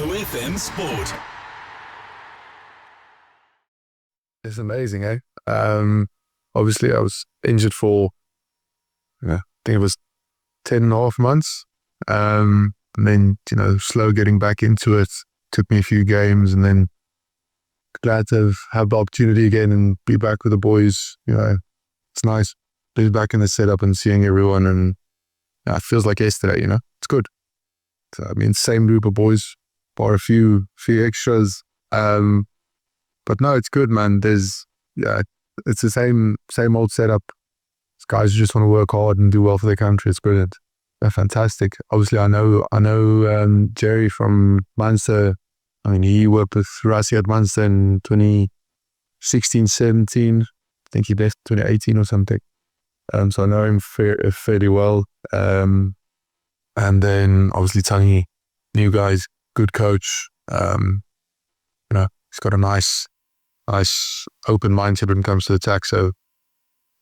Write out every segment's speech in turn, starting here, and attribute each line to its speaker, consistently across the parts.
Speaker 1: OFM Sport.
Speaker 2: It's amazing, eh? Obviously, I was injured for, I think it was 10 and a half months. And then, slow getting back into it. Took me a few games, and then glad to have the opportunity again and be back with the boys. It's nice being back in the setup and seeing everyone, and it feels like yesterday, it's good. So, same group of boys, bar a few extras. But no, it's good, man. It's the same old setup. These guys just want to work hard and do well for their country. It's brilliant. They're fantastic. Obviously, I know Jerry from Munster. He worked with Rassie at Munster in 2016, 17. I think he left 2018 or something. So I know him fairly well. And then obviously Tangi, new guys, good coach. He's got a nice open mindset when it comes to attack. So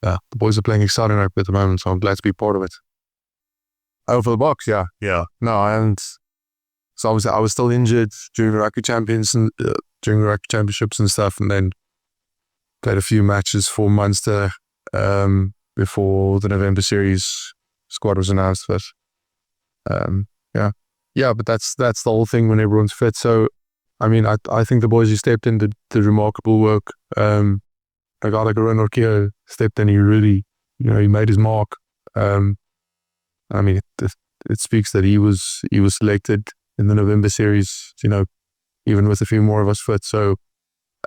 Speaker 2: the boys are playing exciting rugby at the moment, so I'm glad to be part of it. Oh, for the Boks, yeah. No, and so I was still injured during the Rugby Championships and stuff, and then played a few matches for Munster before the November series squad was announced. But but that's the whole thing when everyone's fit. So I think the boys who stepped in did remarkable work. A guy like Ruan Nortjé stepped in. He really, he made his mark. It speaks that he was selected in the November series, even with a few more of us fit. So,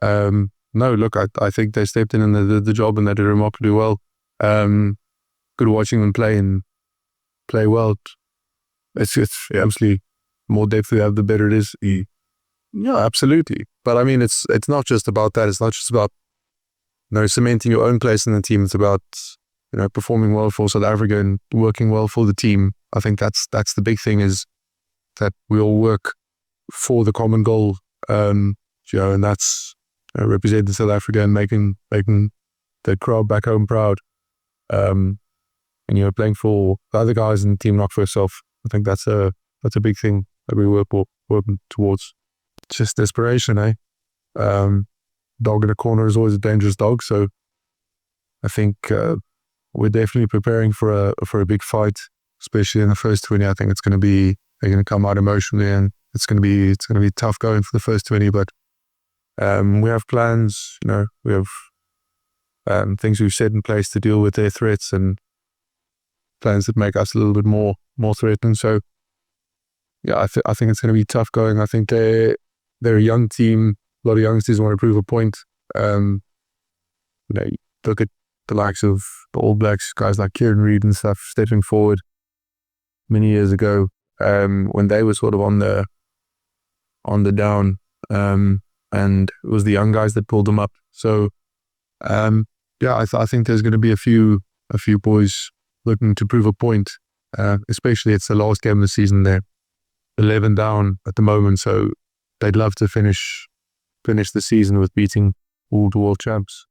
Speaker 2: no, look, I think they stepped in and they did the job, and they did remarkably well. Good watching them play and play well. It's obviously more depth we have, the better it is. Yeah, absolutely. But it's not just about that. It's not just about cementing your own place in the team. It's about performing well for South Africa and working well for the team. I think that's the big thing, is that we all work for the common goal, and that's representing South Africa and making the crowd back home proud. And playing for the other guys in the team, not for yourself. I think that's a big thing that we working towards. Just desperation, eh? Dog in a corner is always a dangerous dog. So I think we're definitely preparing for a big fight, especially in the first 20. I think they're going to come out emotionally, and it's going to be tough going for the first 20. But we have plans. We have things we've set in place to deal with their threats, and plans that make us a little bit more threatening. So yeah, I think it's going to be tough going. I think they're a young team. A lot of youngsters want to prove a point. Look at the likes of the All Blacks, guys like Kieran Reid and stuff, stepping forward many years ago, when they were sort of on the down, and it was the young guys that pulled them up. So I think there's going to be a few boys looking to prove a point. Especially it's the last game of the season. They're 11 down at the moment, so they'd love to finish the season with beating all the world champs.